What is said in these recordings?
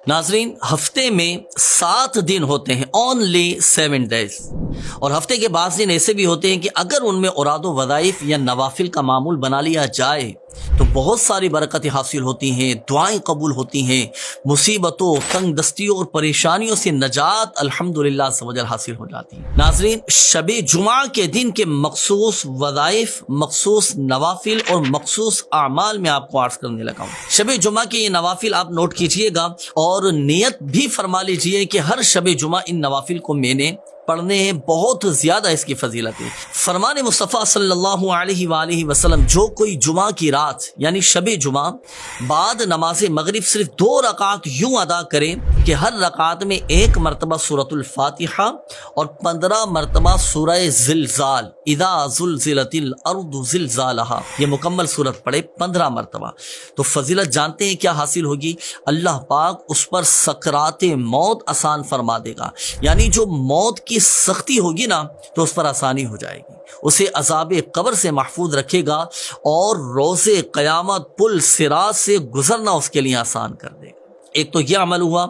ناظرین، ہفتے میں 7 دن ہوتے ہیں، اونلی 7 days، اور ہفتے کے بعض دن ایسے بھی ہوتے ہیں کہ اگر ان میں اوراد و وظائف یا نوافل کا معمول بنا لیا جائے تو بہت ساری برکتیں حاصل ہوتی ہیں، دعائیں قبول ہوتی ہیں، مصیبتوں، تنگ دستیوں اور پریشانیوں سے نجات الحمدللہ سمجھ حاصل ہو جاتی ہے۔ ناظرین، شب جمعہ کے دن کے مخصوص وظائف، مخصوص نوافل اور مخصوص اعمال میں آپ کو عرض کرنے لگا ہوں۔ شب جمعہ کے یہ نوافل آپ نوٹ کیجئے گا اور نیت بھی فرما لیجئے کہ ہر شب جمعہ ان نوافل کو میں نے پڑھنے ہیں، بہت زیادہ اس کی فضیلت ہے۔ فرمان مصطفیٰ صلی اللہ علیہ وآلہ وسلم، جو کوئی جمعہ کی رات یعنی شب جمعہ بعد نماز مغرب صرف 2 رکعت یوں ادا کرے کہ ہر رکعت میں 1 مرتبہ سورۃ الفاتحہ اور 15 مرتبہ سورہ زلزال، اذا زلزلت الارض زلزالہا، یہ مکمل سورت پڑھے 15 مرتبہ، تو فضیلت جانتے ہیں کیا حاصل ہوگی؟ اللہ پاک اس پر سکرات موت آسان فرما دے گا، یعنی جو موت کی سختی ہوگی نا تو اس پر آسانی ہو جائے گی، اسے عذاب قبر سے محفوظ رکھے گا اور روز قیامت پل صراط سے گزرنا اس کے لیے آسان کر دے گا۔ ایک تو یہ عمل ہوا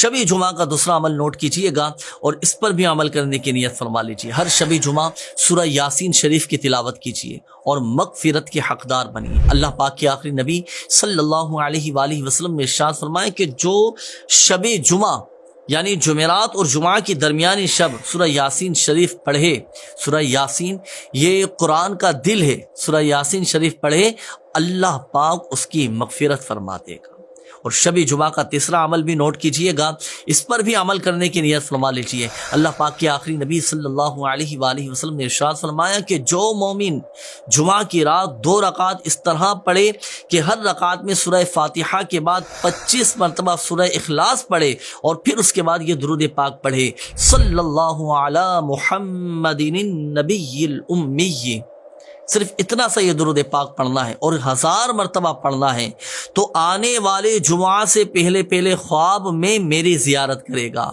شب جمعہ کا۔ دوسرا عمل نوٹ کیجئے گا اور اس پر بھی عمل کرنے کی نیت فرما لیجئے، ہر شب جمعہ سورہ یاسین شریف کی تلاوت کیجئے اور مغفرت کے حقدار بنیے۔ اللہ پاک کے آخری نبی صلی اللہ علیہ وآلہ وسلم نے ارشاد فرمایا کہ جو شب جمعہ یعنی جمعرات اور جمعہ کی درمیانی شب سورہ یاسین شریف پڑھے، سورہ یاسین یہ قرآن کا دل ہے، سورہ یاسین شریف پڑھے، اللہ پاک اس کی مغفرت فرما دے گا۔ اور شب جمعہ کا تیسرا عمل بھی نوٹ کیجئے گا، اس پر بھی عمل کرنے کی نیت فرما لیجئے۔ اللہ پاک کے آخری نبی صلی اللہ علیہ وآلہ وسلم نے ارشاد فرمایا کہ جو مومن جمعہ کی رات 2 رکعت اس طرح پڑھے کہ ہر رکعت میں سورہ فاتحہ کے بعد 25 مرتبہ سورہ اخلاص پڑھے اور پھر اس کے بعد یہ درود پاک پڑھے، صلی اللہ علی محمد النبی الامی، صرف اتنا سا یہ درود پاک پڑھنا ہے اور 1000 مرتبہ پڑھنا ہے، تو آنے والے جمعہ سے پہلے خواب میں میری زیارت کرے گا۔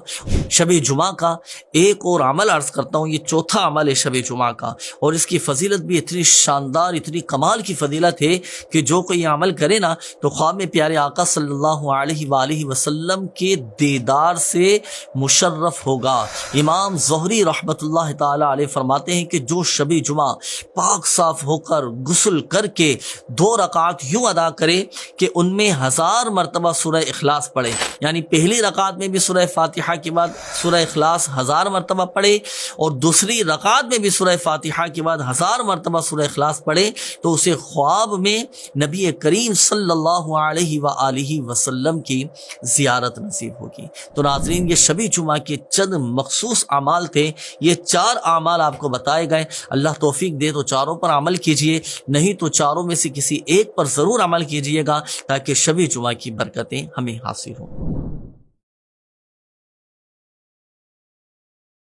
شب جمعہ کا ایک اور عمل عرض کرتا ہوں، یہ چوتھا عمل ہے شب جمعہ کا، اور اس کی فضیلت بھی اتنی شاندار، اتنی کمال کی فضیلت ہے کہ جو کوئی یہ عمل کرے نا تو خواب میں پیارے آقا صلی اللہ علیہ وآلہ وسلم کے دیدار سے مشرف ہوگا۔ امام زہری رحمۃ اللہ تعالی علیہ فرماتے ہیں کہ جو شب جمعہ پاک صاف ہو کر غسل کر کے 2 رکعت یوں ادا کرے کہ ان میں 1000 مرتبہ سورہ اخلاص پڑھے، یعنی پہلی رکعت میں بھی سورہ فاتحہ کے بعد سورہ اخلاص 1000 مرتبہ پڑھے اور دوسری رکعت میں بھی سورہ فاتحہ کے بعد 1000 مرتبہ سورہ اخلاص پڑھے، تو اسے خواب میں نبی کریم صلی اللہ علیہ وآلہ وسلم کی زیارت نصیب ہوگی۔ تو ناظرین، یہ شب جمعہ کے چند مخصوص اعمال تھے، یہ 4 اعمال آپ کو بتائے گئے۔ اللہ توفیق دے تو چاروں پر عمل کیجئے، نہیں تو چاروں میں سے کسی ایک پر ضرور عمل کیجئے گا تاکہ شب جمعہ کی برکتیں ہمیں حاصل ہوں۔